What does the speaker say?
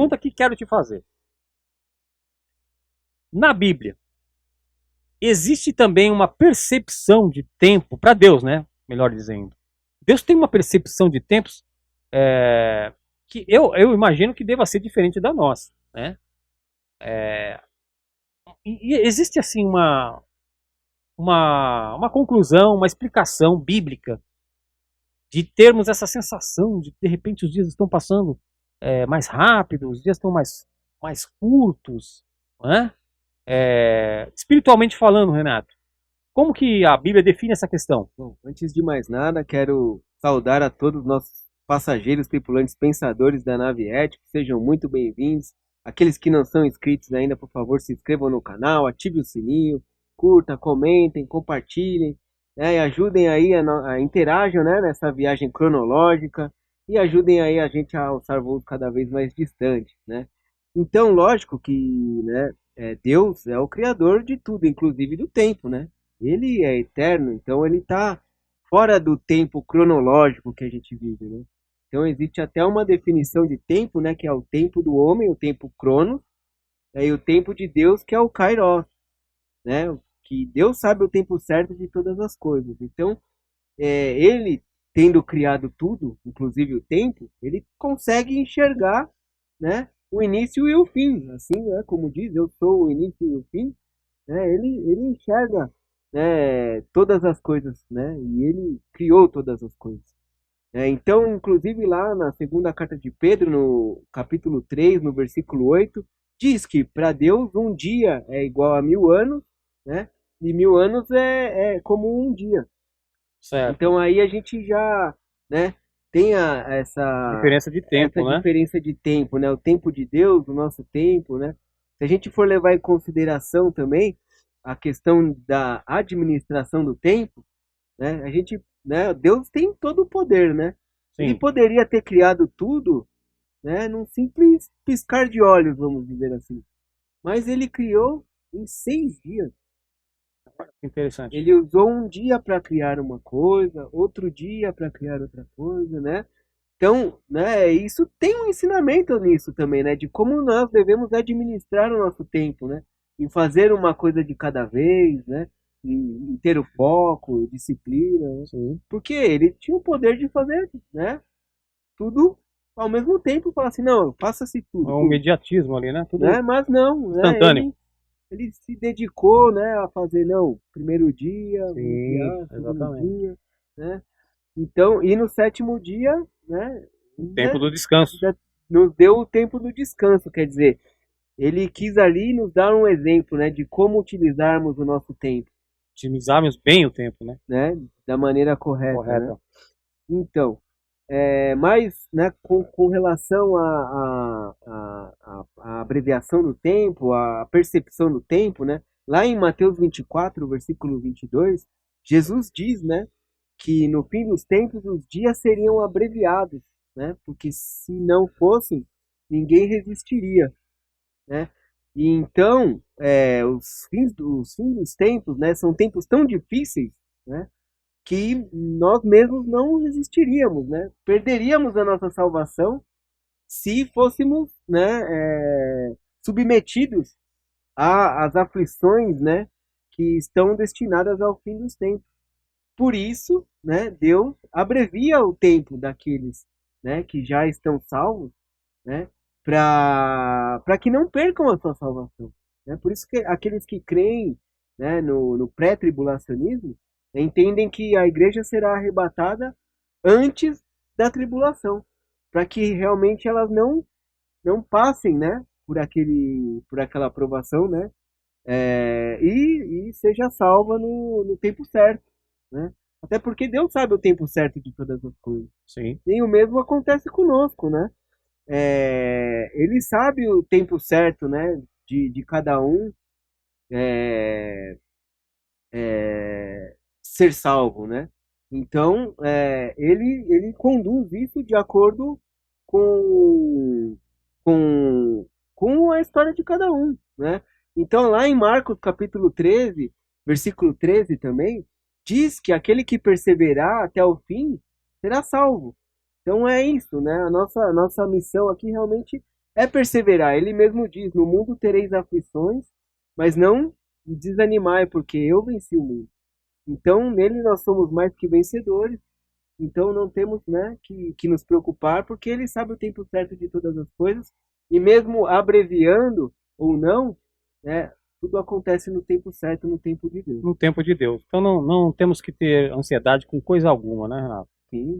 Pergunta que quero te fazer. Na Bíblia, existe também uma percepção de tempo para Deus, né? Melhor dizendo. Deus tem uma percepção de tempos que eu imagino que deva ser diferente da nossa, né? E existe assim uma conclusão, uma explicação bíblica de termos essa sensação de repente os dias estão passando mais rápido, os dias estão mais curtos, né? Espiritualmente falando, Renato, como que a Bíblia define essa questão? Bom, antes de mais nada, quero saudar a todos os nossos passageiros, tripulantes, pensadores da nave ética. Sejam muito bem-vindos. Aqueles que não são inscritos ainda, por favor, se inscrevam no canal, ative o sininho, curta, comentem, compartilhem, né, e ajudem aí interajam, né, nessa viagem cronológica e ajudem aí a gente a alçar voos cada vez mais distantes, né? Então, lógico que, né, Deus é o criador de tudo, inclusive do tempo, né? Ele é eterno, então ele está fora do tempo cronológico que a gente vive, né? Então existe até uma definição de tempo, né, que é o tempo do homem, o tempo cronos, e o tempo de Deus, que é o kairos, né? Que Deus sabe o tempo certo de todas as coisas. Então, ele tendo criado tudo, inclusive o tempo, ele consegue enxergar, né, o início e o fim. Assim, né, como diz, eu sou o início e o fim, né? Ele enxerga, né, todas as coisas, né? E ele criou todas as coisas. Então, inclusive lá na segunda carta de Pedro, no capítulo 3 no versículo 8 diz que para Deus um dia é igual a 1000 anos, né? E 1000 anos é como um dia. Certo. Então aí a gente já, né, tem Diferença de essa tempo, né? diferença de tempo, né? O tempo de Deus, o nosso tempo, né? Se a gente for levar em consideração também a questão da administração do tempo, né? A gente, né? Deus tem todo o poder, né? Ele Sim. poderia ter criado tudo, né? Num simples piscar de olhos, vamos dizer assim. Mas ele criou em 6 dias. Interessante. Ele usou um dia para criar uma coisa, outro dia para criar outra coisa, né? Então, né, isso tem um ensinamento nisso também, né? De como nós devemos administrar o nosso tempo, né? Em fazer uma coisa de cada vez, né? Em ter o foco, disciplina, né? Sim. Porque ele tinha o poder de fazer, né? Tudo ao mesmo tempo, falar assim, não, faça-se É tudo, um pum, mediatismo ali, né? Tudo né? Mas não, né? instantâneo. Ele se dedicou, né, a fazer, não, primeiro dia, vamos Sim, criar, segundo exatamente. dia, né? Então, e no sétimo dia, né, O tempo ainda, do descanso. ainda nos deu o tempo do descanso, quer dizer, ele quis ali nos dar um exemplo, né, de como utilizarmos o nosso tempo, Otimizarmos bem o tempo, né? né, da maneira correta, né? Correto. Então, mas, né, com relação à abreviação do tempo, à percepção do tempo, né, lá em Mateus 24, versículo 22, Jesus diz, né, que no fim dos tempos os dias seriam abreviados, né, porque se não fossem, ninguém resistiria, né? E então, os fins dos tempos, né, são tempos tão difíceis, né, que nós mesmos não resistiríamos, né? Perderíamos a nossa salvação se fôssemos, né, submetidos às aflições, né, que estão destinadas ao fim dos tempos. Por isso, né, Deus abrevia o tempo daqueles, né, que já estão salvos, né, para que não percam a sua salvação. Né? Por isso que aqueles que creem, né, no pré-tribulacionismo entendem que a igreja será arrebatada antes da tribulação, para que realmente elas não passem, né, por aquela aprovação, né, e seja salva no tempo certo, né? Até porque Deus sabe o tempo certo de todas as coisas. Sim. E o mesmo acontece conosco, né? Ele sabe o tempo certo, né, de cada um é, ser salvo, né? Então, ele conduz isso de acordo com, com, com a história de cada um, né? Então, lá em Marcos capítulo 13, versículo 13 também, diz que aquele que perseverar até o fim será salvo. Então é isso, né? A nossa missão aqui realmente é perseverar. Ele mesmo diz: no mundo tereis aflições, mas não desanimai, porque eu venci o mundo. Então, nele nós somos mais que vencedores. Então, não temos, né, que nos preocupar, porque ele sabe o tempo certo de todas as coisas. E mesmo abreviando ou não, né, tudo acontece no tempo certo, no tempo de Deus. No tempo de Deus. Então não temos que ter ansiedade com coisa alguma, né, Renato? Sim.